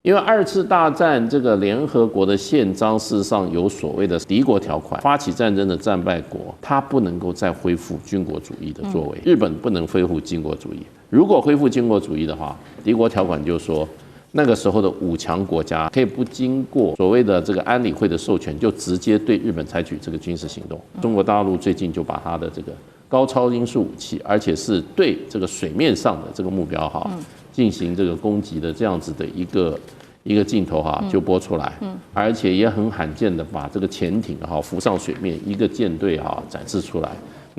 因為2次大戰這個聯合國的憲章事實上有所謂的敵國條款，發起戰爭的戰敗國，它不能夠再恢復軍國主義的作為。日本不能恢復军國主義，如果恢復軍國主義的話，敵國條款就說，那個時候的5強國家可以不經過所謂的這個安理會的授權，就直接對日本採取這個軍事行動。中國大陸最近就把它的這個高超音速武器，而且是對這個水面上的這個目標哈，進行這個攻擊的這樣子的一個鏡頭哈，就播出來，而且也很罕見的把這個潛艇哈浮上水面，一個艦隊哈展示出來。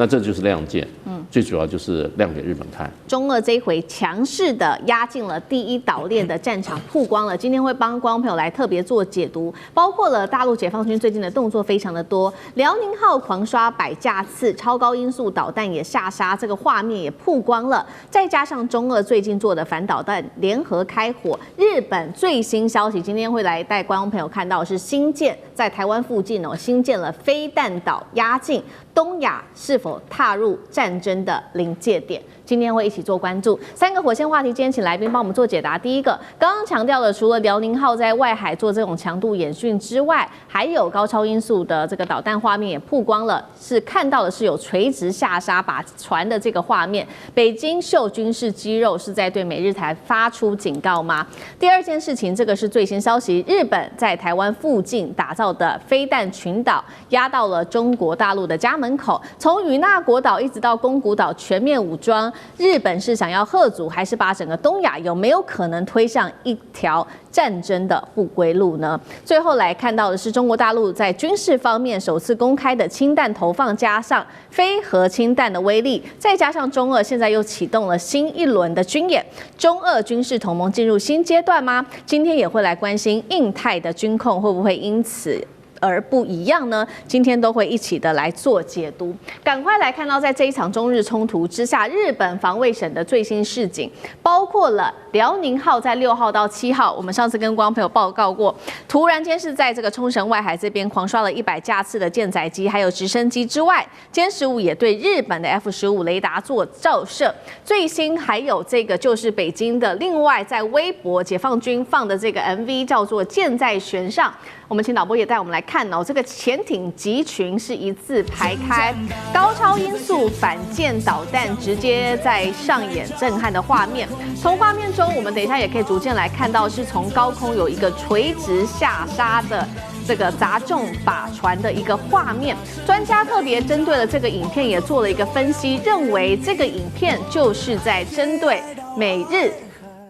那這就是亮劍，最主要就是亮給日本看。中俄這一回強勢的壓進了第一島鏈的戰場，曝光了。今天會幫觀眾朋友來特別做解讀，包括了大陸解放軍最近的動作非常的多，遼寧號狂刷100架次，超高音速導彈也下殺，這個畫面也曝光了。再加上中俄最近做的反導彈聯合開火，日本最新消息今天會來帶觀眾朋友看到是新建在台灣附近新建了飛彈島，壓境東亞是否踏入戰爭的臨界點？今天會一起做關注。3個火線話題，今天請來賓幫我們做解答。第一個，剛剛強調了，除了遼寧號在外海做這種強度演訓之外，還有高超音速的這個導彈畫面也曝光了，是看到的是有垂直下殺把船的這個畫面。北京秀軍事肌肉是在對美日台發出警告嗎？第二件事情，這個是最新消息，日本在台灣附近打造的飛彈群島壓到了中國大陸的家門口，從與那國島一直到宮古島全面武裝。日本是想要嚇阻，還是把整個東亞有沒有可能推向一條戰爭的不歸路呢？最後來看到的是中國大陸在軍事方面首次公開的氫彈投放，加上非核氫彈的威力，再加上中俄現在又啟動了新一輪的軍演，中俄軍事同盟進入新階段嗎？今天也會來關心印太的軍控會不會因此而不一樣呢？今天都會一起的來做解讀。趕快來看到，在這一場中日衝突之下，日本防衛省的最新示警，包括了遼寧號在6號到7號，我們上次跟觀眾朋友報告過，突然間是在這個沖繩外海這邊狂刷了100架次的艦載機，還有直升機之外，殲15也對日本的 F-15雷達做照射。最新還有這個就是北京的，另外在微博解放軍放的這個 MV 叫做《箭在弦上》。我們請導播也帶我們來看這個潛艇集群是一字排開，高超音速反艦導彈直接在上演震撼的畫面。從畫面中，我們等一下也可以逐漸來看到，是從高空有一個垂直下殺的這個砸中靶船的一個畫面。專家特別針對了這個影片也做了一個分析，認為這個影片就是在針對美日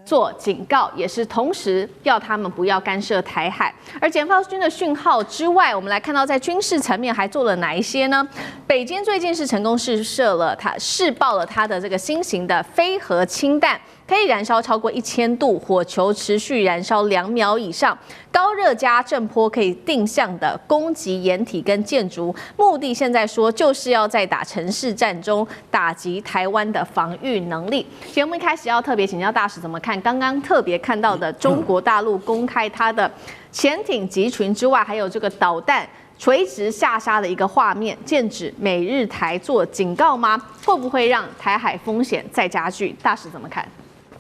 做警告，也是同時要他們不要干涉台海。而解放軍的訊號之外，我們來看到在軍事層面還做了哪一些呢？北京最近是成功試爆了它的這個新型的非核氫彈，可以燃燒超過1000度，火球持續燃燒2秒以上，高熱加震波可以定向的攻擊掩體跟建築，目的現在說就是要在打城市戰中打擊台灣的防禦能力。節目一開始要特別請教大使怎麼看剛剛特別看到的中國大陸公開它的潛艇集群之外，還有這個導彈垂直下殺的一個畫面，劍指美日台做警告嗎？會不會讓台海風險再加劇？大使怎麼看？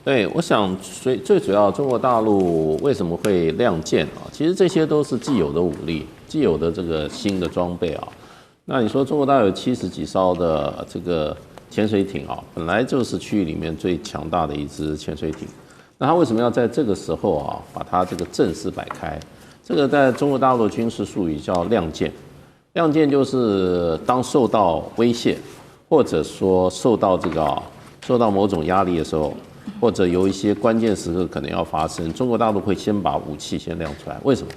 對，我想最主要，中國大陸為什麼會亮劍啊？其實這些都是既有的武力，既有的這個新的裝備啊。那你說中國大陸有70幾艘的這個潛水艇啊，本來就是區域裡面最強大的一支潛水艇。那他為什麼要在這個時候啊，把它這個正式擺開？這個在中國大陸的軍事術語叫亮劍。亮劍就是當受到威脅，或者說受到某種壓力的時候，或者有一些關鍵時刻可能要發生，中國大陸會先把武器先亮出來。為什麼？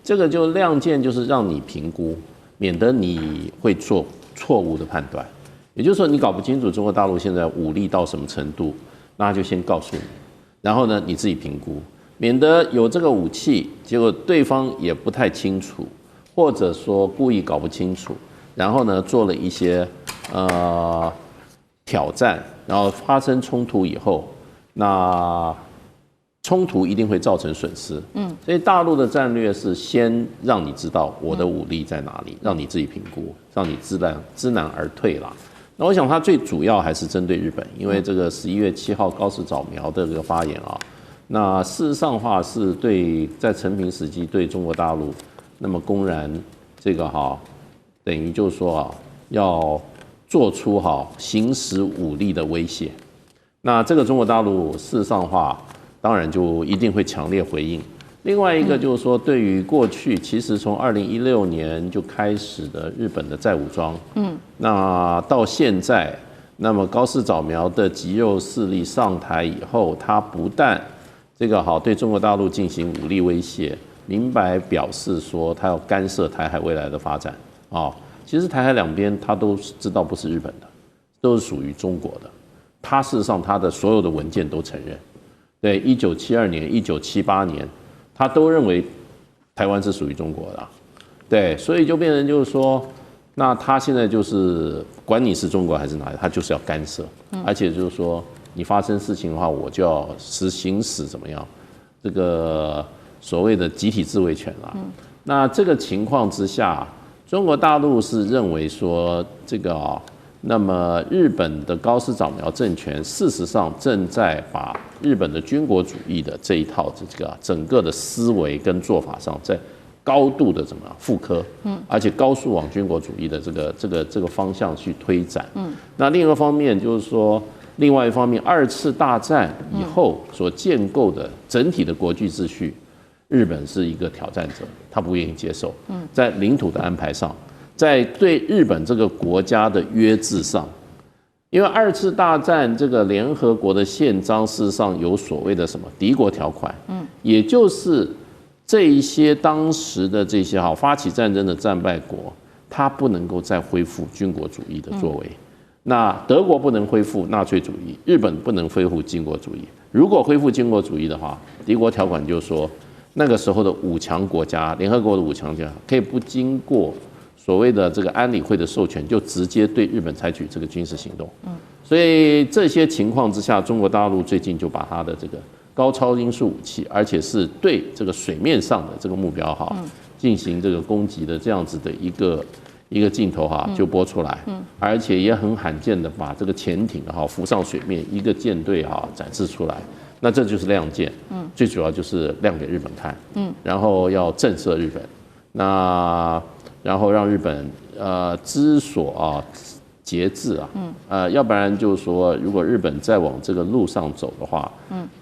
這個就亮劍就是讓你評估，免得你會做錯誤的判斷。也就是說，你搞不清楚中國大陸現在武力到什麼程度，那他就先告訴你，然後呢，你自己評估，免得有這個武器，結果對方也不太清楚，或者說故意搞不清楚，然後呢，做了一些挑戰，然後發生衝突以後，那衝突一定會造成損失。所以大陸的戰略是先讓你知道我的武力在哪裡，讓你自己評估，讓你知難而退啦。那我想它最主要還是針對日本，因為這個11月7號高市早苗的這個發言啊，那事實上的話是對在承平時期對中國大陸，那麼公然這個等於就是說要做出行使武力的威脅。那這個中國大陸事實上的話，當然就一定會強烈回應。另外一個就是說，對於過去其實從2016年就開始的日本的再武裝，那到現在，那麼高市早苗的極右勢力上台以後，他不但這個對中國大陸進行武力威脅，明白表示說他要干涉台海未來的發展啊。其實台海兩邊他都知道不是日本的，都是屬於中國的。他事實上他的所有的文件都承認，對，1972年、1978年。他都認為台灣是屬於中國的，對，所以就變成就是說，那他現在就是管你是中國還是哪裡，他就是要干涉，而且就是說你發生事情的話，我就要行使怎麼樣這個所謂的集體自衛權啦。那這個情況之下，中國大陸是認為說這個那麼日本的高市早苗政權事實上正在把日本的軍國主義的這一套這個整個的思維跟做法上，在高度的怎麼樣復刻，而且高速往軍國主義的這個方向去推展。那另一個方面就是說，另外一方面，二次大戰以後所建構的整體的國際秩序，日本是一個挑戰者，他不願意接受。在領土的安排上，在對日本這個國家的約制上，因為二次大戰這個聯合國的憲章事實上有所謂的什麼敵國條款，也就是這一些當時的這些發起戰爭的戰敗國，他不能夠再恢復軍國主義的作為。那德國不能恢復納粹主義，日本不能恢復軍國主義。如果恢復軍國主義的話，敵國條款就說那個時候的五強國家，聯合國的五強國家可以不經過所謂的這個安理會的授權，就直接對日本採取這個軍事行動。所以這些情況之下，中國大陸最近就把它的這個高超音速武器，而且是對這個水面上的這個目標進行這個攻擊的這樣子的一個鏡頭就播出來，而且也很罕見的把這個潛艇浮上水面，一個艦隊展示出來。那這就是亮劍，最主要就是亮給日本看，然後要震懾日本，那然後讓日本知所節制要不然就是說，如果日本再往這個路上走的話，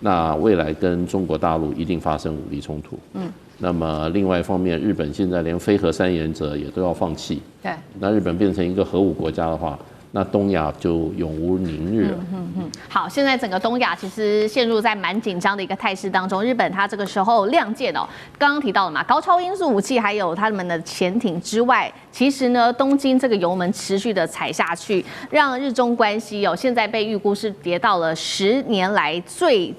那未來跟中國大陸一定發生武力衝突。那麼另外一方面，日本現在連非核三原則也都要放棄。對，那日本变成一個核武國家的話，那東亞就永無寧日了。好，現在整個東亞其實陷入在蠻緊張的一個態勢當中。日本它這個時候亮劍剛剛提到了嘛，高超音速武器還有他們的潛艇之外，其實呢，東京這個油門持續的踩下去，讓日中關係現在被預估是跌到了10年來最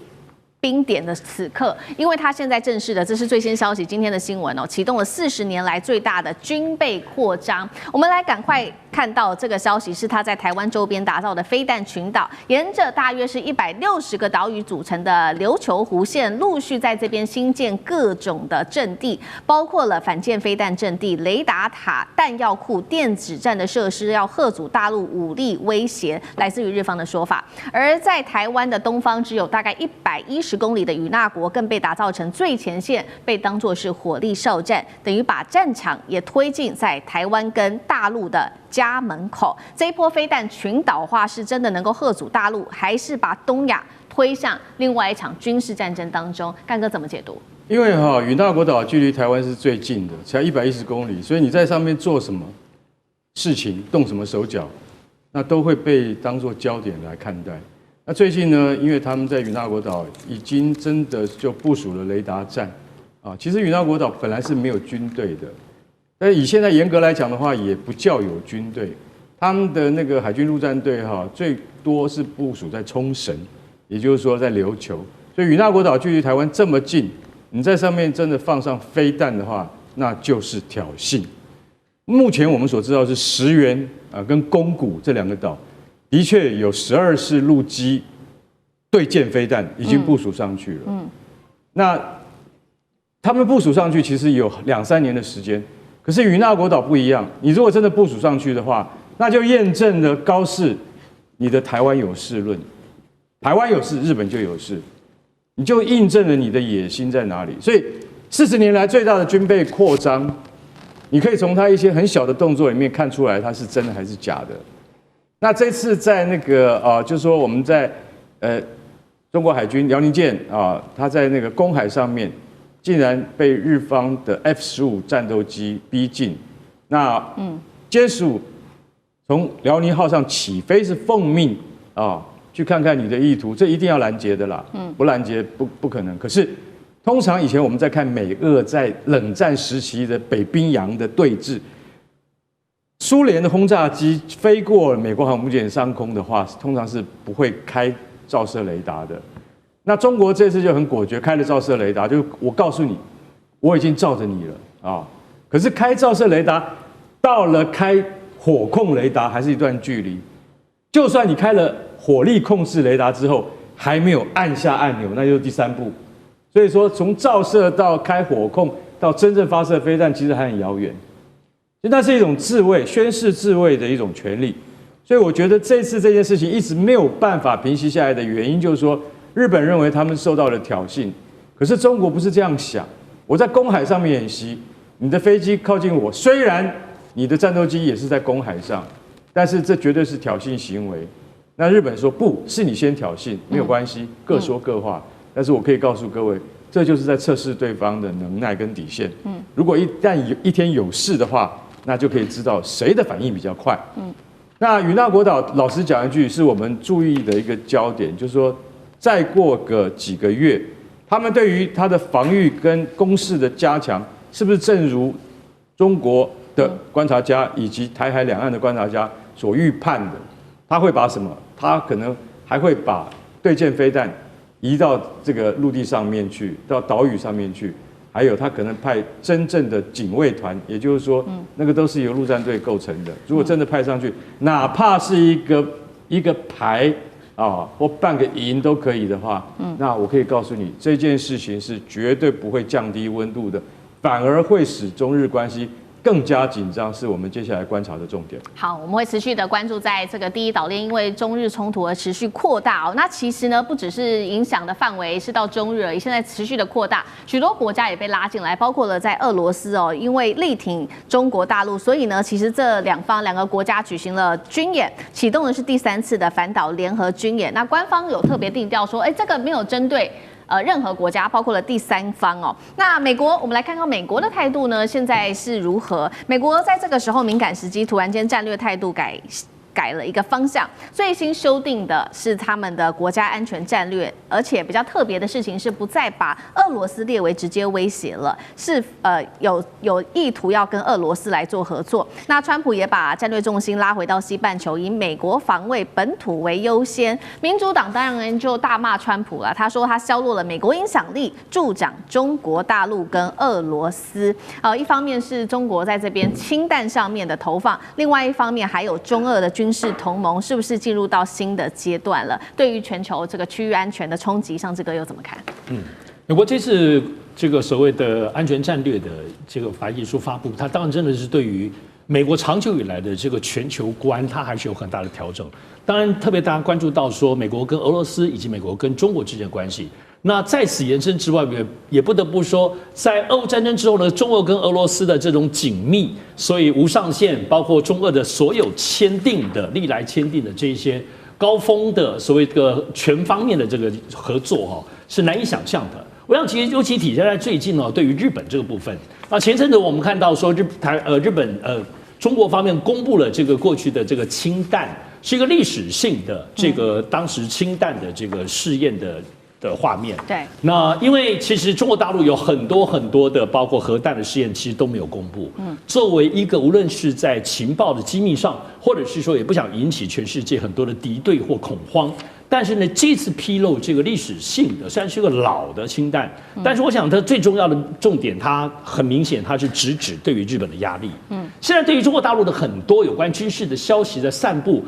冰點的此刻，因為他現在正式的，這是最新消息，今天的新聞啟動了40年來最大的軍備擴張。我們來趕快看到這個消息，是他在台灣周邊打造的飛彈群島，沿着大約是160個島嶼組成的琉球湖線，陸續在這邊新建各種的陣地，包括了反艦飛彈陣地、雷達塔、彈藥庫、電子戰的設施，要嚇阻大陸武力威脅，來自於日方的說法。而在台灣的東方，只有大概110公里的與那國更被打造成最前線，被當作是火力哨站，等於把戰場也推進在台灣跟大陸的家門口。這一波飛彈群島化是真的能夠嚇阻大陸，還是把東亞推向另外一場軍事戰爭當中？幹哥怎麼解讀？因為與那國島距離台灣是最近的，才110公里，所以你在上面做什麼事情、動什麼手腳，那都會被當作焦點來看待。那最近呢，因為他們在與那國島已經真的就部署了雷達站其實與那國島本來是沒有軍隊的，但以現在嚴格來講的話，也不叫有軍隊。他們的那個海軍陸戰隊最多是部署在沖繩，也就是說在琉球。所以與那國島距離台灣這麼近，你在上面真的放上飛彈的話，那就是挑釁。目前我們所知道是石垣跟宮古這兩個島。的確有12式陸基對艦飛彈已經部署上去了。那他們部署上去其實有2-3年的時間，可是與那國島不一樣。你如果真的部署上去的話，那就驗證了高市你的台灣有事論。台灣有事，日本就有事。你就印證了你的野心在哪裡。所以40年來最大的軍備擴張，你可以從它一些很小的動作裡面看出來，它是真的還是假的。那這次在那個就是說我們在中國海軍遼寧艦它在那個公海上面，竟然被日方的 F-15戰鬥機逼近。那殲15從遼寧號上起飛是奉命去看看你的意圖，這一定要攔截的啦。不攔截不可能。可是通常以前我們在看美俄在冷戰時期的北冰洋的对峙，蘇聯的轟炸機飛過美國航母艦上空的話，通常是不會開照射雷達的。那中國這次就很果決，開了照射雷達，就我告訴你，我已經照着你了可是開照射雷達到了開火控雷達還是一段距離。就算你開了火力控制雷達之後，還沒有按下按鈕，那就是第3步。所以說，從照射到開火控到真正發射飛彈，其實還很遙遠。那是一種自衛、宣示自衛的一種權利。所以我覺得這次這件事情一直沒有辦法平息下來的原因，就是說日本認為他們受到了挑釁，可是中國不是這樣想。我在公海上面演習，你的飛機靠近我，雖然你的戰鬥機也是在公海上，但是這絕對是挑釁行為。那日本說不是你先挑釁，沒有關係，各說各話。但是我可以告訴各位，這就是在測試對方的能耐跟底線。如果一旦一天有事的話，那就可以知道誰的反應比較快。那與那國島老實講一句，是我們注意的一個焦點，就是說再過個幾個月，他們對於他的防禦跟攻勢的加強，是不是正如中國的觀察家以及台海兩岸的觀察家所預判的？他會把什麼？他可能還會把對艦飛彈移到這個陸地上面去，到島嶼上面去，還有他可能派真正的警衛團，也就是說，那個都是由陸戰隊構成的。如果真的派上去，哪怕是一個排或半個營都可以的話，那我可以告訴你，這件事情是絕對不會降低溫度的，反而會使中日關係更加緊張，是我們接下來觀察的重點。好，我們會持續的關注在這個第一島鏈，因為中日衝突而持續擴大那其實呢，不只是影響的範圍是到中日而已，現在持續的擴大，許多國家也被拉進來，包括了在俄羅斯因為力挺中國大陸，所以呢，其實這兩個國家舉行了軍演，啟動的是第3次的反島聯合軍演。那官方有特別定調說，這個沒有針對任何國家，包括了第三方那美國，我們來看看美國的態度呢，現在是如何？美國在這個時候敏感時機，突然間戰略態度改了一個方向，最新修訂的是他們的國家安全戰略，而且比較特別的事情是不再把俄羅斯列為直接威脅了，是有意圖要跟俄羅斯來做合作。那川普也把戰略重心拉回到西半球，以美國防衛本土為優先。民主黨當然就大罵川普了，他說他削弱了美國影響力，助長中國大陸跟俄羅斯。一方面是中國在這邊氫彈上面的投放，另外一方面還有中俄的軍事同盟是不是進入到新的階段了？對於全球這個區域安全的衝擊，上志哥又怎麼看？美國這次這個所謂的安全戰略的這個白皮書發布，它當然真的是對於美國長久以來的這個全球觀，它還是有很大的調整。當然，特別大家關注到說美國跟俄羅斯以及美國跟中國之間的關係。那在此延伸之外，也不得不說，在俄烏戰爭之後呢，中俄跟俄羅斯的這種緊密，所以無上限，包括中俄的所有歷來簽訂的這一些高峰的所謂的全方面的這個合作是難以想象的。我想，其實尤其體現在最近对於日本這個部分，前陣子我們看到說日本中國方面公布了這個過去的這個氫彈是一個歷史性的這個當時氫彈的這個試驗的畫面。對，那因為其實中國大陸有很多的，包括核彈的試驗，其實都沒有公布。作為一個無論是在情報的機密上，或者是說也不想引起全世界很多的敵對或恐慌，但是呢，這次披露這個歷史性的，雖然是個老的氫彈，但是我想它最重要的重點，它很明顯，它是直指對於日本的壓力。現在對於中國大陸的很多有關軍事的消息的散布，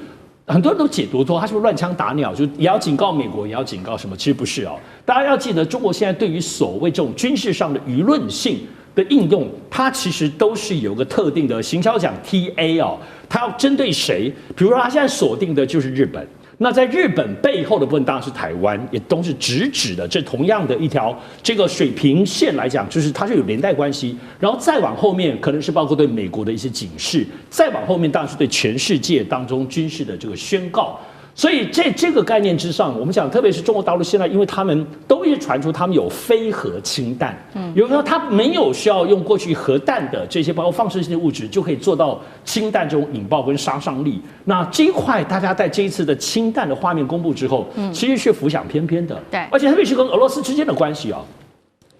很多人都解讀說他是不是亂槍打鳥，就也要警告美國，也要警告什麼？其實不是大家要記得，中國現在對於所謂這種軍事上的輿論性的應用，它其實都是有個特定的行銷講 TA 它要針對誰？比如說，他現在鎖定的就是日本。那在日本背後的部分當然是台灣，也都是直指的這同樣的一條這個水平線來講，就是它是有連帶關係。然後再往後面可能是包括對美國的一些警示，再往後面當然是对全世界當中軍事的這個宣告。所以在這個概念之上，我們講，特別是中國大陸現在，因為他們都一直傳出他們有非核氫彈，有人說他沒有需要用過去核彈的這些包括放射性的物質，就可以做到氫彈這種引爆跟殺傷力。那這一塊大家在這一次的氫彈的畫面公布之後，其實是浮想翩翩的，對，而且特別是跟俄羅斯之間的關係啊。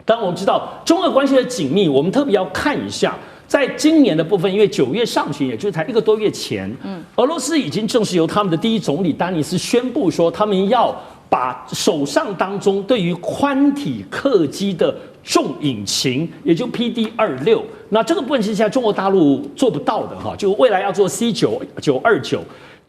當然我們知道中俄關係的緊密，我們特別要看一下。在今年的部分，因為9月上旬，也就是才1個多月前，俄羅斯已經正式由他們的第一總理丹尼斯宣布說，他們要把手上當中對於寬體客機的重引擎，也就 PD-26，那這個部分是現在中國大陸做不到的哈，就未來要做 C929。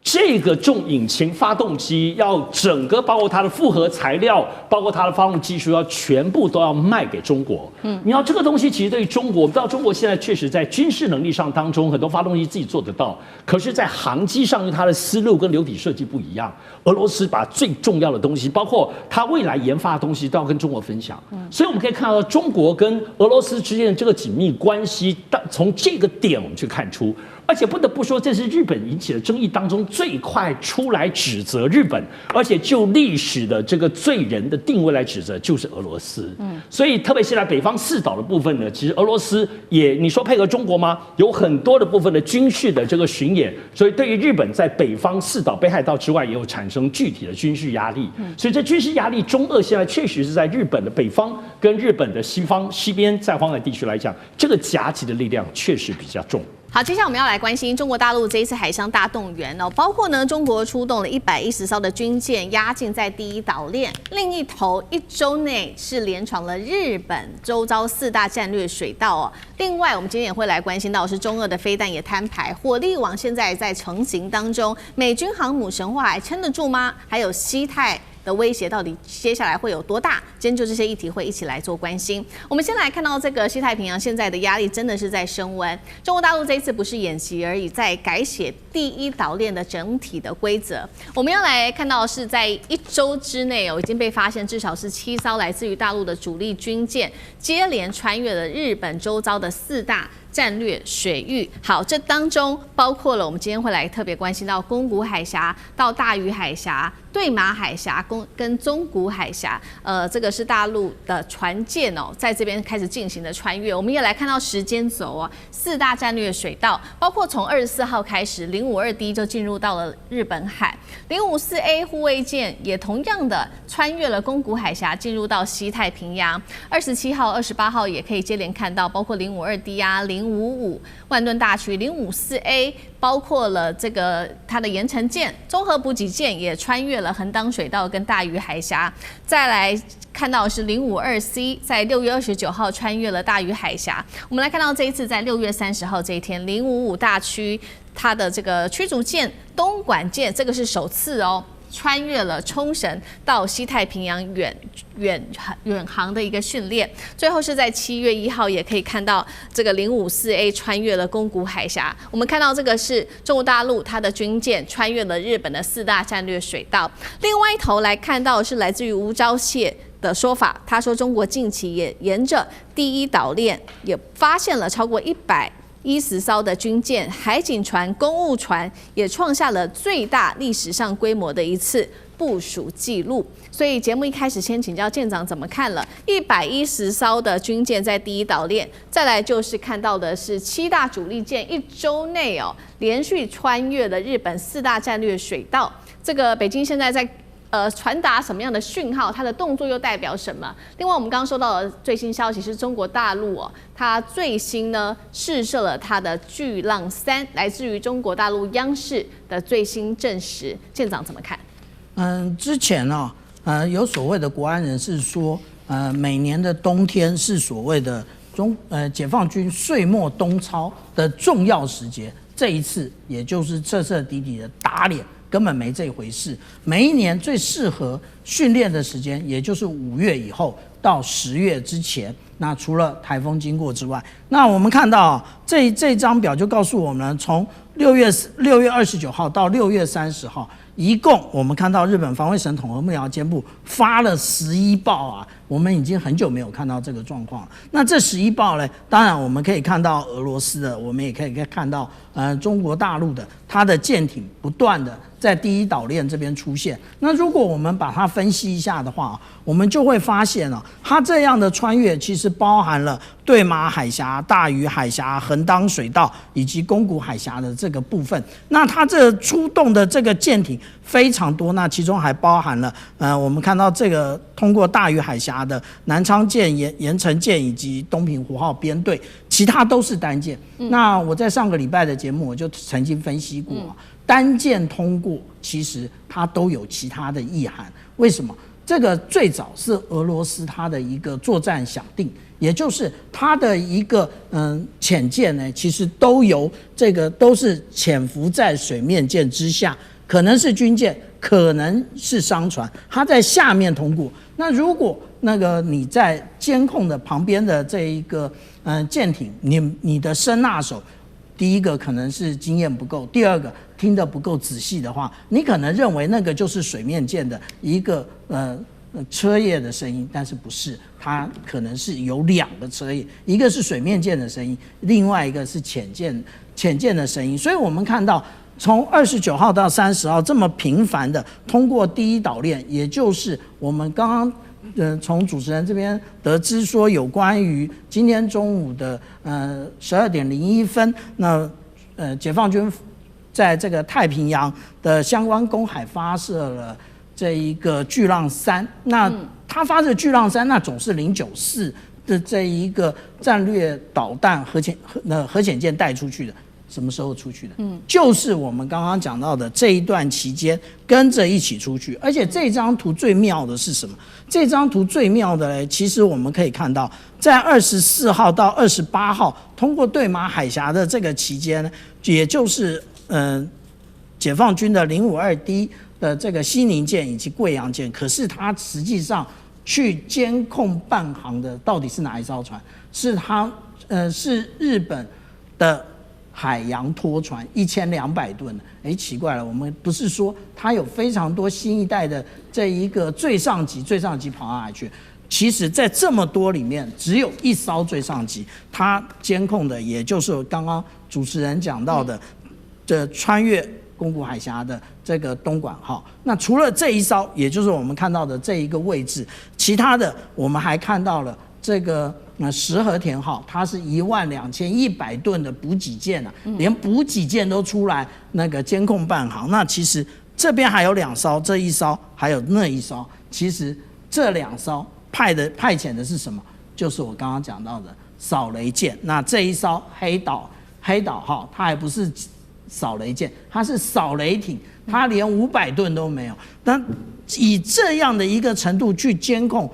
這個重引擎發動機要整個包括它的複合材料，包括它的發動技術，要全部都要賣給中國。你要這個東西其實對於中國，我們知道中國現在確實在軍事能力上當中，很多發動機自己做得到，可是在航機上，因為它的思路跟流體設計不一樣。俄羅斯把最重要的東西，包括它未來研發的東西，都要跟中國分享。所以我們可以看到中國跟俄羅斯之間的這個緊密關係，從這個點我們去看出。而且不得不說，這是日本引起的爭議當中最快出來指責日本，而且就歷史的這個罪人的定位來指責，就是俄羅斯。所以特別是在北方四島的部分呢，其實俄羅斯也，你說配合中國嗎？有很多的部分的軍事的這個巡演，所以對於日本在北方四島、北海道之外，也有產生具體的軍事壓力。所以這軍事壓力，中俄現在確實是在日本的北方跟日本的西邊在黃海地區來講，這個夾擊的力量確實比較重。好，接下來我們要來關心中國大陸這一次海上大動員哦，包括呢中國出動了110艘的軍艦壓境在第一島鏈，另一頭1周內是連闖了日本周遭4大戰略水道哦。另外，我們今天也會來關心到是中俄的飛彈也攤牌，火力網現在在成型當中，美軍航母神話還撐得住嗎？還有西太的威脅到底接下來會有多大？今天就這些議題會一起來做關心。我們先來看到這個西太平洋現在的壓力真的是在升溫。中國大陸這一次不是演習而已，在改寫第一島鏈的整體的規則。我們要來看到是在1周之內已經被發現至少是7艘來自於大陸的主力軍艦接連穿越了日本周遭的4大戰略水域。好，這當中包括了我們今天會來特別關心到宮古海峽到大隅海峽、對馬海峽跟宗谷海峽。這個是大陸的船艦哦，在這邊開始進行的穿越。我們也來看到時間軸哦，4大戰略水道，包括從24號開始052D 就進入到了日本海，054A 護衛艦也同樣的穿越了宮古海峽進入到西太平洋。27號、28號也可以接連看到，包括052D 啊、055萬噸大區、054A， 包括了這個它的鹽城艦、綜合補給艦也穿越了橫當水道跟大隅海峽。再來看到的是052C， 在6月29號穿越了大隅海峽。我們來看到這一次在6月30號這一天，055大區它的這個驅逐艦東莞艦，這個是首次哦，穿越了沖繩到西太平洋遠航的一個訓練。最後是在7月1號，也可以看到這個054A 穿越了宮古海峽。我們看到這個是中國大陸它的軍艦穿越了日本的4大戰略水道。另外一頭來看到的是來自於吳釗燮的說法，他說中國近期也沿着第一島鏈也發現了超過110艘的軍艦、海警船、公務船，也創下了最大歷史上規模的一次部署記錄。所以節目一開始先請教艦長怎麼看了110艘的軍艦在第一島鏈，再來就是看到的是7大主力艦1周內連續穿越了日本4大戰略水道。這個北京現在在傳達什麼樣的訊號？它的動作又代表什麼？另外，我們剛剛收到的最新消息是中國大陸它最新呢試射了它的巨浪3，來自於中國大陸央視的最新證實。艦長怎麼看？之前有所謂的國安人士說，每年的冬天是所謂的解放軍歲末冬操的重要時節，這一次也就是徹徹底底的打臉。根本沒這回事。每一年最適合訓練的時間，也就是5月以後到10月之前。那除了颱風經過之外，那我們看到這張表就告訴我們，從6月29號到6月30號，一共我們看到日本防衛省統合幕僚監部發了11報啊，我們已經很久沒有看到這個狀況了。那這11報呢，當然我們可以看到俄羅斯的，我們也可以看到中國大陸的，它的艦艇不斷的在第一島鏈這邊出現。那如果我們把它分析一下的話，我們就會發現啊，它這樣的穿越其實包含了對馬海峽、大隅海峽、橫當水道以及宮古海峽的這個部分。那它這出動的這個艦艇非常多，那其中還包含了我們看到這個通過大隅海峽的南昌艦、鹽城艦以及東平湖號編隊，其他都是單艦。那我在上個禮拜的節目我就曾經分析過，單艦通過其實它都有其他的意涵。為什麼？這個最早是俄羅斯它的一個作戰想定，也就是它的一個潛艦呢，其實都由這個都是潛伏在水面艦之下，可能是軍艦，可能是商船，它在下面通過。那如果那個你在監控的旁邊的這一個艦艇，你的聲納手，第一個可能是經驗不夠，第二個聽得不夠仔細的話，你可能認為那個就是水面艦的一個車葉的聲音，但是不是，它可能是有2個車葉，一個是水面艦的聲音，另外一個是潛艦的聲音。所以我們看到從29號到30號這麼頻繁的通過第一島鏈，也就是我們剛剛從主持人這邊得知說，有關於今天中午的12點01分，那解放軍在這個太平洋的相關公海發射了這一個巨浪3，那他發射巨浪3，那總是094的這一個戰略導彈核潛艦帶出去的。什麼時候出去的？就是我們剛剛講到的這一段期間跟着一起出去。而且這張圖最妙的是什麼？這張圖最妙的呢，其實我們可以看到，在24號到28號通過對馬海峽的這個期間呢，也就是解放軍的052D 的這個西寧艦以及貴陽艦，可是它實際上去監控伴航的到底是哪一艘船？是日本的海洋拖船1200噸的。奇怪了，我們不是說它有非常多新一代的這一個最上級跑到哪去？其實在這麼多裡面，只有一艘最上級，它監控的也就是刚剛主持人講到的這穿越宫古海峽的這個東莞號。那除了這一艘，也就是我們看到的這一個位置，其他的我們還看到了這個石和田號，它是12100噸的補給艦啊，連補給艦都出來那個監控伴航。那其實這邊還有2艘，這一艘還有那一艘，其實這2艘派遣的是什麼？就是我剛剛講到的掃雷艦。那這一艘黑島號，它還不是掃雷艦，它是掃雷艇，它連500噸都沒有。那以這樣的一個程度去監控，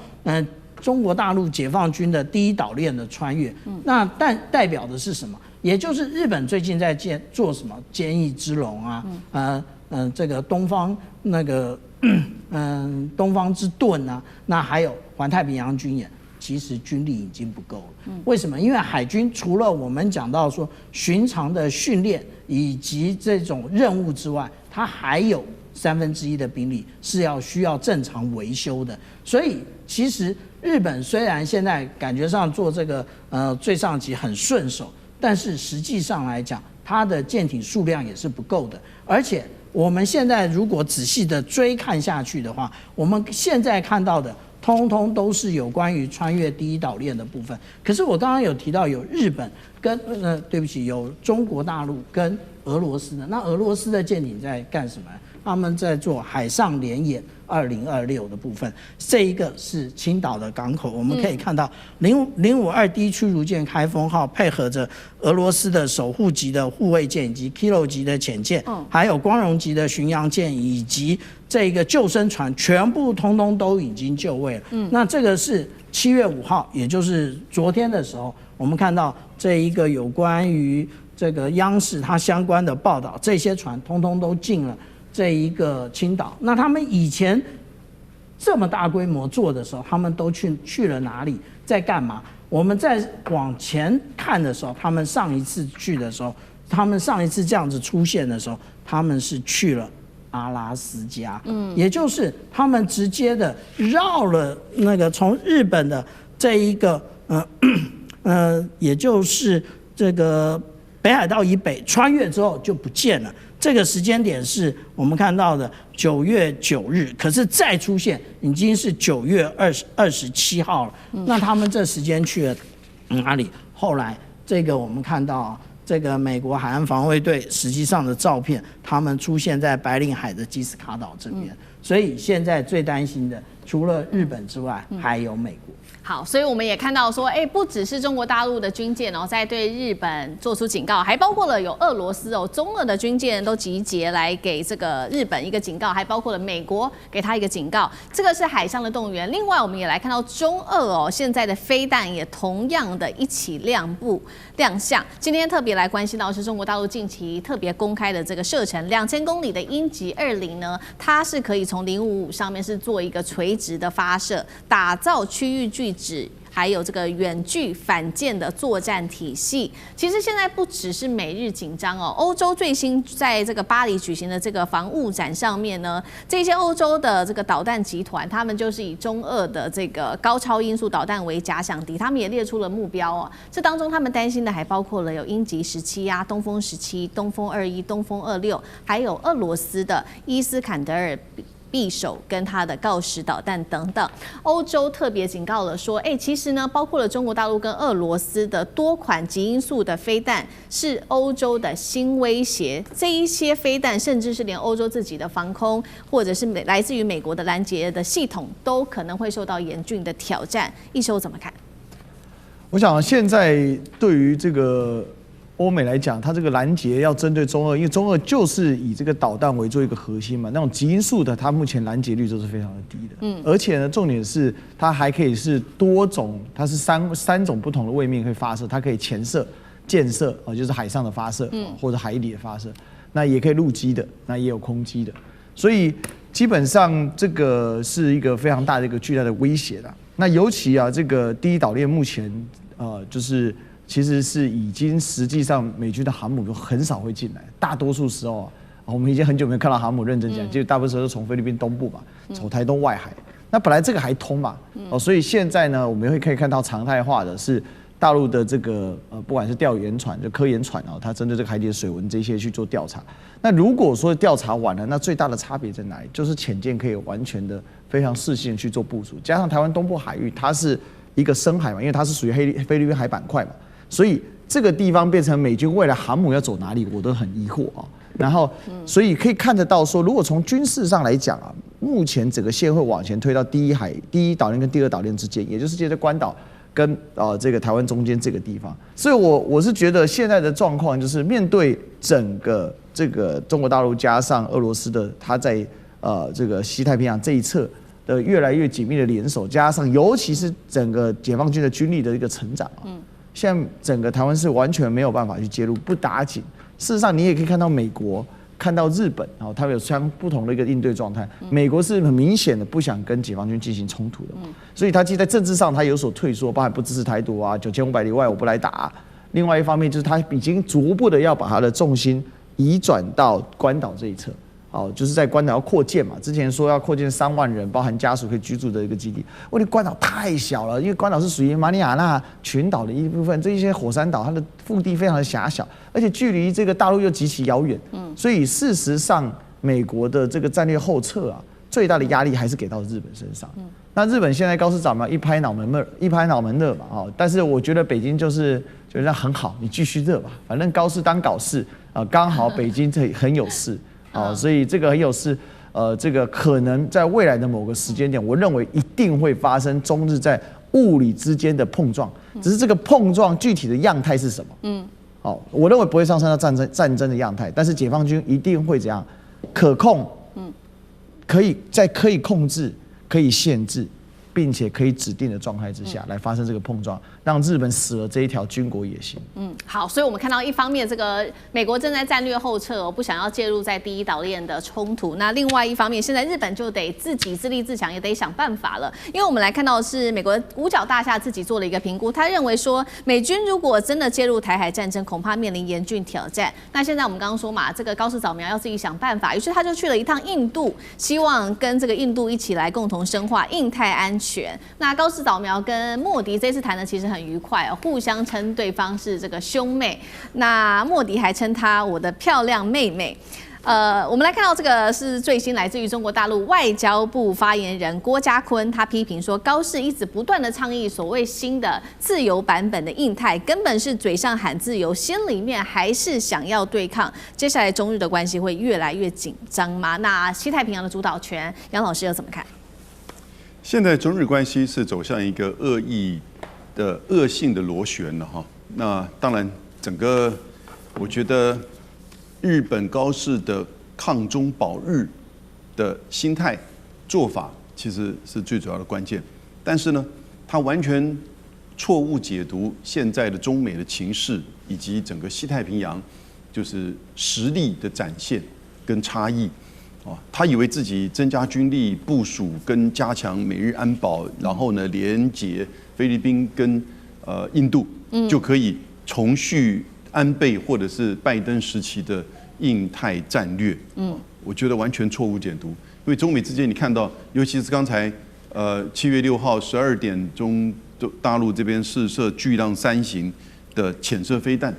中國大陸解放軍的第一島鏈的穿越，那代表的是什麼？也就是日本最近在做什麼堅毅之龍啊，這個東方東方之盾啊，那還有環太平洋軍演，其實軍力已經不夠了。為什麼？因為海軍除了我們講到說尋常的訓練以及這種任務之外，它還有1/3的兵力是需要正常維修的。所以其實日本雖然現在感覺上做這個最上級很順手，但是實際上來講，它的艦艇數量也是不夠的。而且我們現在如果仔細的追看下去的話，我們現在看到的通通都是有關於穿越第一島鏈的部分。可是我剛剛有提到有日本跟對不起，有中國大陸跟俄羅斯的。那俄羅斯的艦艇在幹什麼？他們在做海上聯演2026的部分，這一個是青島的港口，我們可以看到052D 驅逐艦開封號配合着俄羅斯的守護級的護衛艦以及 Kilo 級的潛艦，還有光榮級的巡洋艦以及這個救生船，全部通通都已經就位了。那這個是7月5號，也就是昨天的時候，我們看到這一個有關於這個央視它相關的報道，這些船通通都進了這一個青島。那他們以前這麼大規模做的時候，他們都去了哪裡，在幹嘛？我們在往前看的時候，他們上一次去的時候，他們上一次這樣子出現的時候，他們是去了阿拉斯加，也就是他們直接的繞了那個從日本的這一個也就是這個北海道以北穿越之後就不見了。這個時間點是我們看到的9月9日，可是再出現已經是9月27號了。那他們這時間去了哪裡？後來這個我們看到這個美國海岸防衛隊實際上的照片，他們出現在白令海的基斯卡島這邊。所以現在最擔心的，除了日本之外，還有美國。好，所以我們也看到說，不只是中國大陸的軍艦在對日本做出警告，還包括了有俄羅斯中俄的軍艦都集結來給這個日本一個警告，還包括了美國給他一個警告，這個是海上的動員。另外，我們也來看到中俄現在的飛彈也同樣的一起亮相。今天特別來關心到是中國大陸近期特別公開的這個射程2000公里的鷹擊20呢，它是可以從055上面是做一個垂直的發射，打造区域拒止還有這個遠距反艦的作戰體系。其實現在不只是美日緊張歐洲最新在這個巴黎舉行的這個防務展上面呢，這些歐洲的這個導彈集團，他們就是以中俄的這個高超音速導彈為假想敵，他們也列出了目標這當中他們擔心的還包括了有鷹擊17啊、東風17、東風21、東風26，還有俄羅斯的伊斯坎德爾匕首跟它的鋯石導彈等等。歐洲特別警告了說，其實呢，包括了中國大陸跟俄羅斯的多款極音速的飛彈是歐洲的新威脅。這一些飛彈甚至是連歐洲自己的防空或者是來自於美國的攔截的系統都可能會受到嚴峻的挑戰。一修怎麼看？我想現在對於這個歐美來講，它這個攔截要針對中俄，因為中俄就是以這個導彈為做一個核心嘛，那種極音速的，它目前攔截率都是非常的低的。而且呢，重點是它還可以是多種，它是三種不同的位面可以發射，它可以潛射、艦射就是海上的發射，或者海底的發射，那也可以陸基的，那也有空基的，所以基本上這個是一個非常大的一個巨大的威脅啦。那尤其這個第一島鏈目前就是其實是已經實際上美軍的航母都很少會進來，大多數時候我們已經很久沒有看到航母認真講，就大部分時候都從菲律賓東部嘛，從台東外海。那本來這個還通嘛，所以現在呢，我們可以看到常態化的是大陸的這個不管是釣魚船就科研船它針對這個海底的水文這些去做調查。那如果說調查完了，那最大的差別在哪裡？就是潛艦可以完全的非常適性去做部署，加上台灣東部海域它是一個深海嘛，因為它是屬於菲律賓海板塊嘛。所以這個地方變成美軍未來航母要走哪裡，我都很疑惑然後，所以可以看得到說，如果從軍事上來講目前整個線會往前推到第一島鏈跟第二島鏈之間，也就是接着關島跟這個台灣中間這個地方。所以我是覺得現在的狀況就是面對整個這個中國大陸加上俄羅斯的，它在這個西太平洋這一側的越來越緊密的聯手，加上尤其是整個解放軍的軍力的一個成長現在整個台灣是完全沒有辦法去介入，不打緊。事實上，你也可以看到美國、看到日本，他們有相不同的一個應對狀態。美國是很明顯的不想跟解放軍進行衝突的，所以他其實在政治上他有所退縮，包含不支持台獨啊，9500里外我不來打。另外一方面就是他已經逐步的要把他的重心移轉到關島這一側。就是在關島要擴建嘛，之前說要擴建3萬人，包含家屬可以居住的一個基地。問題關島太小了，因為關島是屬於馬里亞納群島的一部分，這一些火山島它的腹地非常的狹小，而且距離這個大陸又極其遙遠。所以事實上，美國的這個戰略後撤最大的壓力還是給到日本身上。那日本現在高市長嘛，一拍腦門熱嘛，但是我覺得北京就是覺得很好，你繼續熱吧，反正高市當搞事剛好北京很有事。所以這個很有事，這個可能在未來的某個時間點，我認為一定會發生中日在物理之間的碰撞，只是這個碰撞具體的樣態是什麼？我認為不會上升到戰爭的樣態，但是解放軍一定會怎樣可控，可以控制，可以限制，並且可以指定的狀態之下來發生這個碰撞，讓日本死了這一條軍國野心。好，所以我們看到一方面，這個美國正在戰略後撤，不想要介入在第一島鏈的衝突。那另外一方面，現在日本就得自己自立自強，也得想辦法了。因為我們來看到的是美国五角大廈自己做了一個評估，他認為說，美軍如果真的介入台海戰爭，恐怕面臨嚴峻挑戰。那現在我們剛剛說嘛，這個高市早苗要自己想辦法，於是他就去了一趟印度，希望跟這個印度一起來共同深化印太安全。那高市早苗跟莫迪這次談的其實很愉快哦，互相稱對方是這個兄妹。那莫迪還稱她我的漂亮妹妹。我们來看到這個是最新來自於中國大陸外交部發言人郭家坤，他批評說高市一直不斷的倡議所謂新的自由版本的印太，根本是嘴上喊自由，心裡面還是想要對抗。接下來中日的關係會越來越緊張嗎？那西太平洋的主導權，楊老師又怎麼看？現在中日關係是走向一個惡性的螺旋了哈。那當然，整個我覺得日本高市的抗中保日的心態做法，其實是最主要的關鍵。但是呢，他完全錯誤解讀現在的中美的情勢，以及整個西太平洋就是實力的展現跟差異。他以為自己增加軍力部署跟加強美日安保，然後呢連結菲律賓跟印度，就可以重續安倍或者是拜登時期的印太戰略。我覺得完全錯誤解讀。因為中美之間你看到，尤其是剛才7月6號12點鐘，大陸這邊試射巨浪3型的潛射飛彈。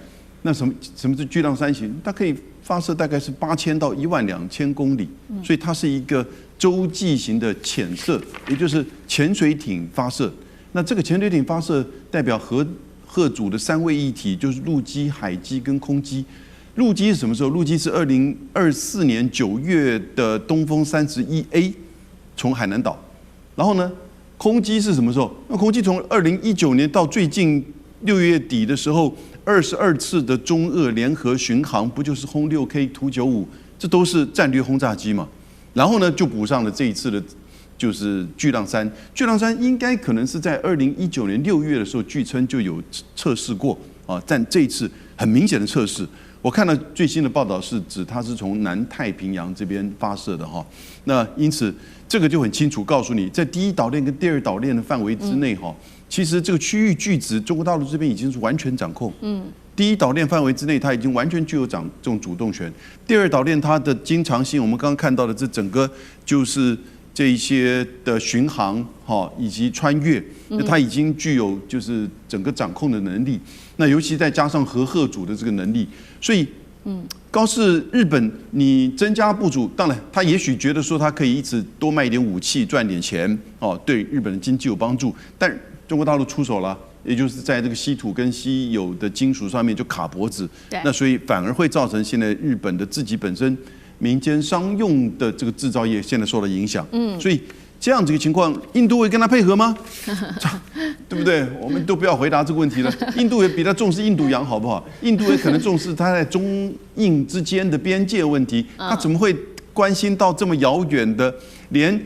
那什麼是巨浪3型？它可以發射大概是8000到12000公里，所以它是一個洲際型的潛射，也就是潛水艇發射。那這個潛水艇發射代表核主的3位一體，就是陸基、海基跟空基。陸基是什麼時候？陸基是2024年9月的東風31A 從海南島，然後呢，空基是什麼時候？那空基從2019年到最近6月底的時候，22次的中俄聯合巡航，不就是轟6K、圖95，這都是戰略轟炸機嘛？然後呢，就補上了這一次的，就是巨浪3。巨浪3應該可能是在2019年6月的時候，據稱就有測試過啊，但這一次很明顯的測試。我看到最新的報道是指它是從南太平洋這邊發射的哈，那因此這個就很清楚告訴你，在第一島鏈跟第二島鏈的範圍之內哈，其實這個區域巨值中國大陸這邊已經是完全掌控。第一島鏈範圍之內，它已經完全具有這種主動權。第二島鏈它的經常性，我們剛剛看到的這整個就是這一些的巡航哈以及穿越，它已經具有就是整個掌控的能力。那尤其再加上核主的這個能力，所以高市日本你增加部署，當然他也許覺得說他可以一直多賣一點武器賺點錢哦，對日本的經濟有幫助。但中國大陸出手了，也就是在這個稀土跟稀有的金屬上面就卡脖子，那所以反而會造成現在日本的自己本身民間商用的這個製造業現在受到影響。所以這樣子的情況，印度會跟他配合嗎？對不對？我們都不要回答這個問題了。印度也比他重視印度洋，好不好？印度也可能重視他在中印之間的邊界問題，他怎麼會關心到這麼遙遠的，連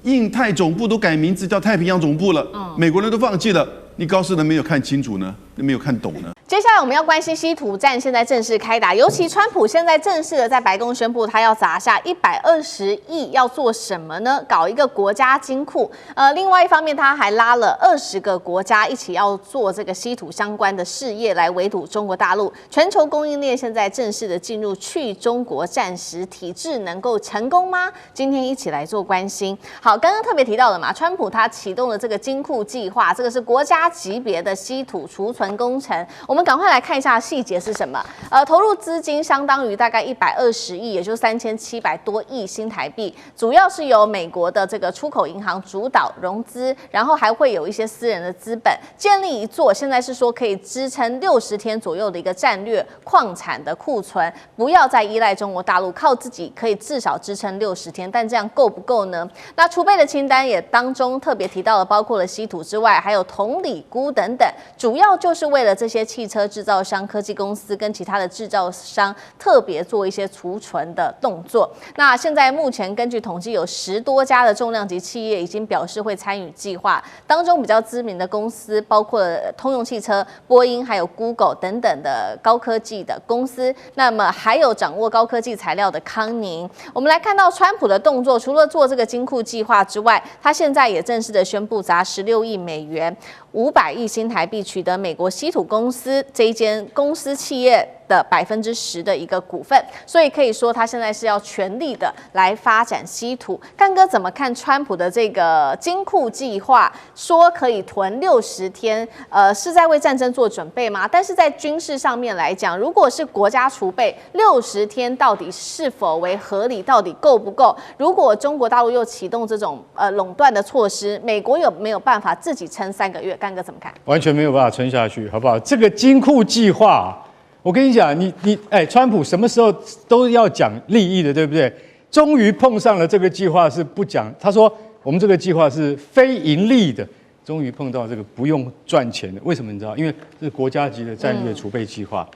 印太總部都改名字叫太平洋總部了，美國人都放棄了，你高市人沒有看清楚呢，沒有看懂呢？接下來我們要關心稀土戰現在正式開打，尤其川普現在正式的在白宮宣布，他要砸下120億，要做什麼呢？搞一個國家金庫。另外一方面，他還拉了20個國家一起要做這個稀土相關的事業，來圍堵中國大陸。全球供應鏈現在正式的進入去中國戰時體制，能夠成功嗎？今天一起來做關心。好，剛剛特別提到了嘛，川普他啟動了這個金庫計劃，這個是國家級別的稀土儲存工程。我們趕快來看一下細節是什麼。投入資金相當於大概120億，也就是3700多億新台幣，主要是由美國的這個出口銀行主導融資，然後還會有一些私人的資本，建立一座現在是說可以支撐60天左右的一個戰略礦產的庫存，不要再依賴中國大陸，靠自己可以至少支撐60天，但這樣夠不夠呢？那儲備的清單也當中特別提到了，包括了稀土之外，還有銅、鋰、鈷等等，主要就就是為了這些汽車製造商、科技公司跟其他的製造商特別做一些儲存的動作。那現在目前根據統計，有10多家的重量級企業已經表示會參與計劃，當中比較知名的公司包括了通用汽車、波音還有 Google 等等的高科技的公司，那麼還有掌握高科技材料的康寧。我們來看到川普的動作，除了做這個金庫計劃之外，他現在也正式的宣布砸16億美元、500億新台幣取得美國稀土公司這一間公司企業的10%的一個股份，所以可以說他現在是要全力的來發展稀土。幹哥怎麼看川普的這個金庫計劃？說可以囤60天，是在為戰爭做準備嗎？但是在軍事上面來講，如果是國家儲備60天，到底是否為合理？到底夠不夠？如果中國大陸又啟動這種壟斷的措施，美國有沒有辦法自己撐3個月？幹哥怎麼看？完全沒有辦法撐下去，好不好？這個金庫計劃，我跟你講，川普什麼時候都要講利益的，對不對？終於碰上了這個計劃是不講，他說我們這個計劃是非盈利的，終於碰到這個不用賺錢的。為什麼你知道？因為這是國家級的戰略儲備計劃，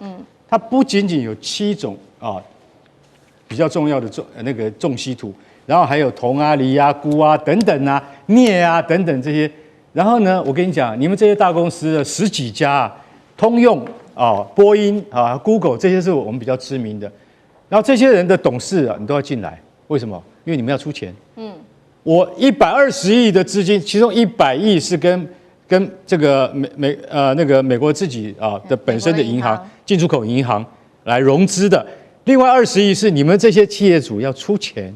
它不僅僅有7種比較重要的重稀土，然後還有銅啊、鋰啊、鈷啊等等啊、鎳啊等等這些。然後呢，我跟你講，你們這些大公司的10幾家，通用波音Google 這些是我們比較知名的。然後這些人的董事你都要進來，為什麼？因為你們要出錢。我120億的資金，其中100億是跟這個美國自己的本身的銀行进出口銀行來融資的，另外20億是你們這些企業主要出錢。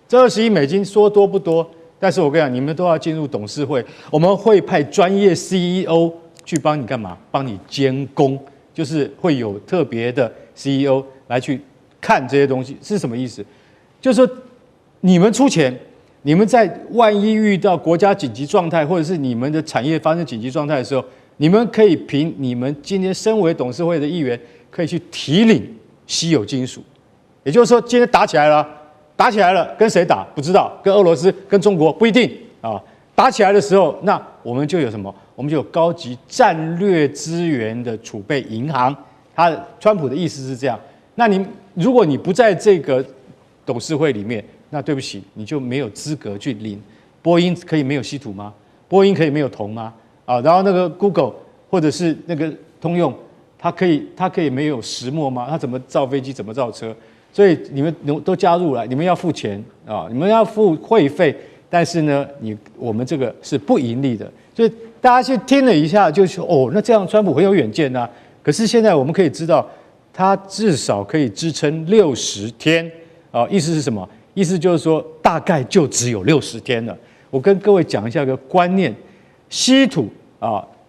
這20億美金說多不多？但是我跟你講，你們都要進入董事會，我們會派專業 CEO 去幫你幹嘛？幫你監工，就是會有特別的 CEO 來去看這些東西是什麼意思？就是說你們出錢，你們在萬一遇到國家緊急狀態，或者是你們的產業發生緊急狀態的時候，你們可以憑你們今天身為董事會的議員，可以去提領稀有金屬。也就是說，今天打起來了，跟誰打不知道，跟俄羅斯、跟中國不一定啊。打起來的时候，那我們就有什麼？我們就有高級戰略資源的儲備銀行。川普的意思是這樣。那如果你不在這個董事會裡面，那對不起，你就沒有資格去領。波音可以沒有稀土嗎？波音可以沒有銅嗎？然後那個 Google 或者是那個通用，它可以沒有石墨嗎？它怎麼造飛機？怎麼造車？所以你们都加入了，你們要付錢你們要付會費，但是呢，我們這個是不盈利的。所以大家去聽了一下，就說那這樣川普很有遠見啊。可是現在我們可以知道，他至少可以支撐60天意思是什麼？意思就是說，大概就只有60天了。我跟各位講一下一個觀念：稀土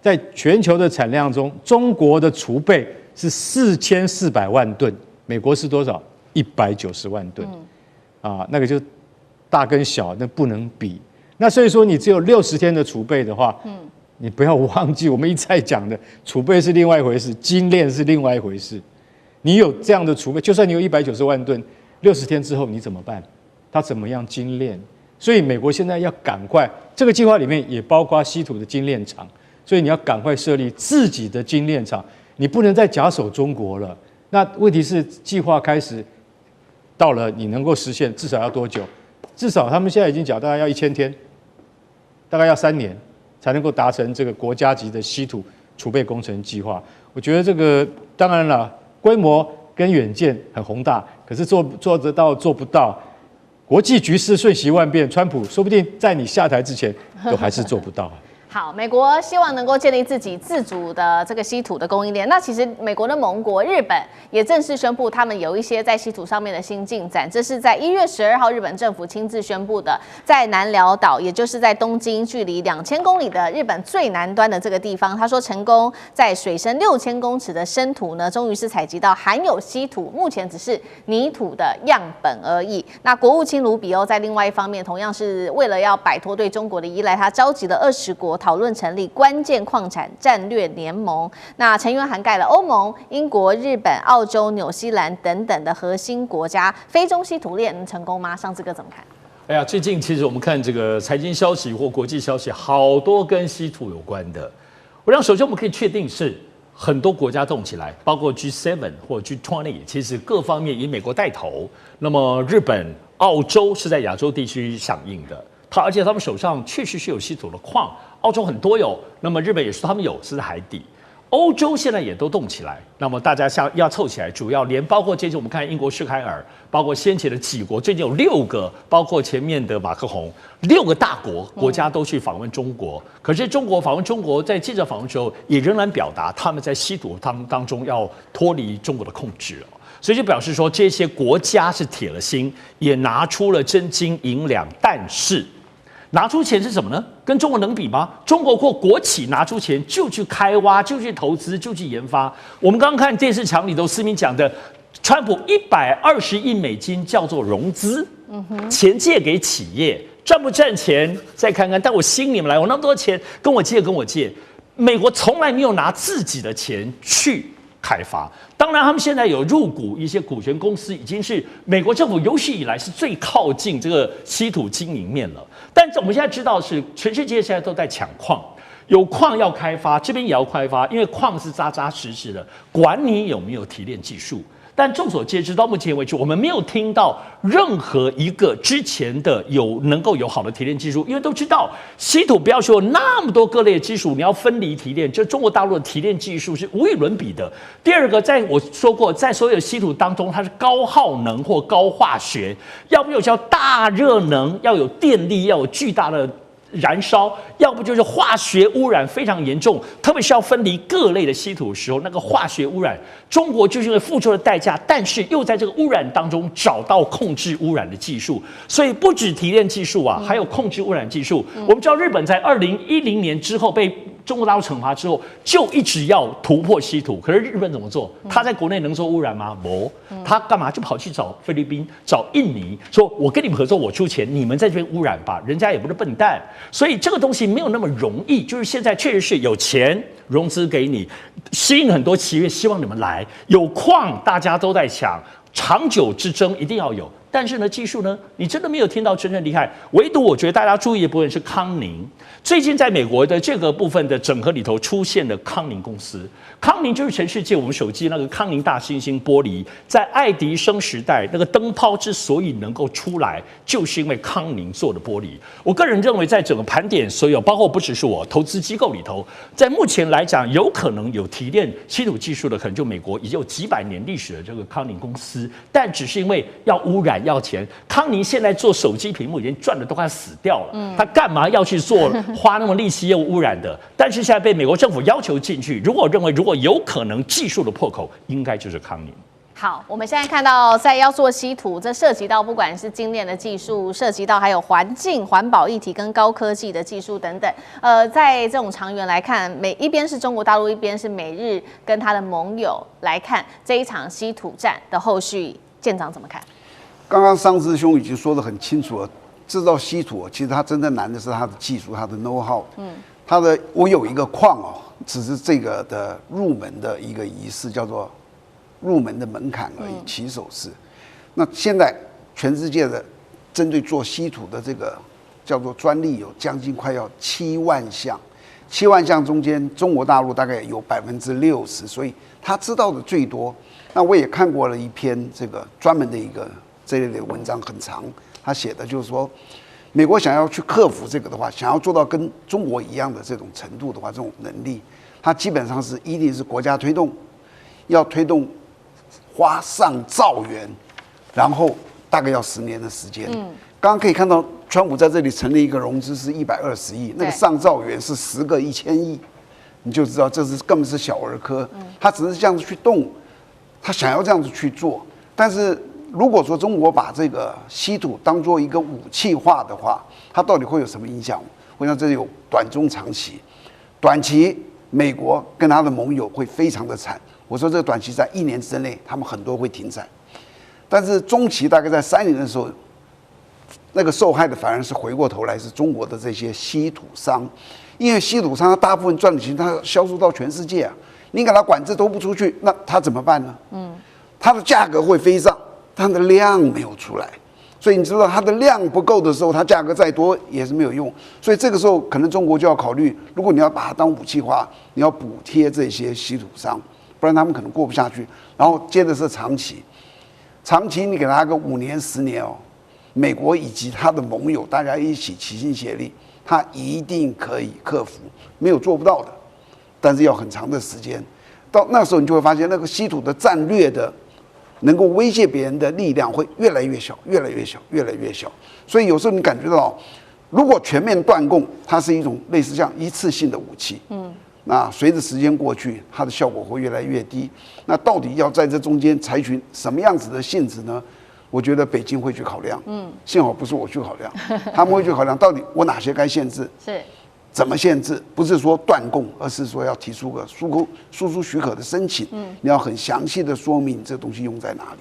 在全球的產量中，中國的儲備是4400萬噸，美國是多少？190萬噸，那個就大跟小那不能比。那所以說，你只有60天的儲備的話，你不要忘記我們一再講的，儲備是另外一回事，精煉是另外一回事。你有這樣的儲備，就算你有190萬噸，60天之後你怎麼辦？它怎麼樣精煉？所以美國現在要趕快，這個計劃裡面也包括稀土的精煉廠，所以你要趕快設立自己的精煉廠，你不能再假手中國了。那問題是，計劃開始到了，你能夠實現至少要多久？至少他們現在已經講，大概要1000天，大概要3年才能夠達成這個國家級的稀土儲備工程計劃。我覺得這個當然了，規模跟遠見很宏大，可是做得到做不到，國際局勢瞬息萬變，川普說不定在你下台之前都還是做不到。好，美國希望能夠建立自己自主的這個稀土的供應鏈。那其實美國的盟國日本也正式宣布，他們有一些在稀土上面的新進展。這是在1月12號日本政府親自宣布的，在南寮島，也就是在東京距離2000公里的日本最南端的這個地方，他說成功在水深6000公尺的深土呢，終於是採集到含有稀土，目前只是泥土的樣本而已。那國務卿盧比歐在另外一方面，同樣是為了要擺脫對中國的依賴，他召集了20國討論成立關鍵礦產戰略聯盟，那成員涵蓋了歐盟、英國、日本、澳洲、紐西蘭等等的核心國家。非中稀土鏈能成功嗎？上次哥怎麼看？哎呀，最近其實我們看這個財經消息或國際消息，好多跟稀土有關的。我想首先我們可以確定是很多國家動起來，包括 G7 或 G20，其實各方面以美國帶頭。那麼日本、澳洲是在亞洲地區響應的，而且他們手上確實是有稀土的礦，澳洲很多有，那麼日本也是他們有，是在海底。歐洲現在也都動起來，那麼大家要湊起來，主要連包括這次我們看英國施凱爾，包括先前的幾國，最近有6個，包括前面的馬克宏，6個大國家都去訪問中國。可是中國訪問中國，在記者訪問的時候，也仍然表達他們在稀土當中要脫離中國的控制。所以就表示說，這些國家是鐵了心，也拿出了真金銀兩，但是拿出錢是什麼呢？跟中國能比嗎？中国或国企拿出錢就去開挖，就去投資，就去研发。我們剛剛看電視牆裡頭，思明講的，川普120億美金叫做融資，錢借給企業，賺不賺錢再看看。但我吸引你們來，我那麼多錢跟我借，美國從來沒有拿自己的錢去開發。當然，他們現在有入股一些股權公司，已經是美國政府有史以來是最靠近這個稀土經營面了。但我們現在知道是全世界現在都在搶礦，有礦要開發，這邊也要開發，因為礦是扎扎實實的，管你有沒有提煉技術。但眾所皆知，到目前為止，我們沒有聽到任何一個之前的能夠有好的提煉技術，因為都知道稀土不要說那麼多各類的技術，你要分離提煉，就中國大陸的提煉技術是無與倫比的。第二個，在我說過，在所有稀土當中，它是高耗能或高化學，要不叫大熱能，要有電力，要有巨大的燃燒，要不就是化學污染非常嚴重，特別是要分離各類的稀土的時候，那個化學污染，中國就是因為付出了代價，但是又在這個污染當中找到控制污染的技術，所以不止提煉技術啊，還有控制污染技術。我們知道日本在2010年之後被中國大陸懲罰之後，就一直要突破稀土。可是日本怎麼做？他在國內能做污染嗎？不，他幹嘛就跑去找菲律賓、找印尼，說我跟你們合作，我出錢，你們在這邊污染吧。人家也不是笨蛋，所以這個東西沒有那麼容易。就是現在確實是有錢融資給你，吸引很多企業希望你們來，有礦大家都在搶，長久之爭一定要有。但是呢，技術呢，你真的沒有听到真正厲害。唯獨我覺得大家注意的部分是康寧。最近在美國的這個部分的整合裡頭出現了康寧公司。康寧就是全世界我們手機那個康寧大猩猩玻璃，在愛迪生時代那個燈泡之所以能夠出來，就是因為康寧做的玻璃。我個人認為，在整個盤點所有，包括不只是我投資機構裡頭，在目前來講，有可能有提煉稀土技術的，可能就美國已經有幾百年歷史的這個康寧公司，但只是因為要污染要錢。康寧現在做手機屏幕已經賺的都快死掉了，他幹嘛要去做花那麼力氣業務污染的？但是現在被美國政府要求進去，如果有可能技術的破口，應該就是康寧。好，我们现在看到在要做稀土，这涉及到不管是精煉的技術，涉及到還有環境環保議題跟高科技的技術等等。在這種長遠來看，一邊是中國大陸，一邊是美日跟他的盟友來看這一場稀土戰的後續，艦長怎麼看？剛剛桑志兄已經說得很清楚了，製造稀土其實它真正難的是它的技術，它的 know how。我有一個礦哦，只是這個的入門的一個儀式，叫做入門的門檻而已，起手式。那現在全世界的針對做稀土的這個叫做專利有將近快要7萬項，7萬項中間中國大陸大概有60%，所以他知道的最多。那我也看過了一篇這個專門的一個這類的文章，很長，他寫的就是說，美國想要去克服這個的話，想要做到跟中國一樣的這種程度的話，這種能力，它基本上是一定是國家推動，要推動花上兆元，然後大概要10年的時間。剛剛可以看到，川普在這裡成立一個融資是120億，那個上兆元是10個1000億，你就知道這是根本是小兒科。他只是這樣子去動，他想要這樣子去做，但是如果說中國把這個稀土當做一個武器化的話，它到底會有什麼影響？我想這有短中長期。短期，美國跟他的盟友會非常的慘。我說這個短期在1年之內，他們很多會停產。但是中期大概在3年的時候，那個受害的反而是回過頭來是中國的這些稀土商，因為稀土商他大部分賺的錢，他銷售到全世界啊，你給他管制都不出去，那他怎麼辦呢？它的價格會飛上。它的量沒有出來，所以你知道它的量不夠的時候，它價格再多也是沒有用。所以這個時候可能中國就要考慮，如果你要把它當武器化，你要補貼這些稀土商，不然他們可能過不下去。然後接着是長期，長期你給他個5年10年哦，美國以及他的盟友大家一起齊心協力，他一定可以克服，沒有做不到的，但是要很長的時間。到那時候你就會發現，那個稀土的戰略的能夠威脅別人的力量會越來越小，越來越小，越來越小。所以有時候你感覺到，如果全面斷供，它是一種類似像一次性的武器。那隨着時間過去，它的效果會越來越低。那到底要在這中間採取什麼樣子的性質呢？我覺得北京會去考量。幸好不是我去考量，他們會去考量到底我哪些該限制，是怎麼限制？不是說斷供，而是說要提出個輸出許可的申請。你要很詳細的說明這東西用在哪裡。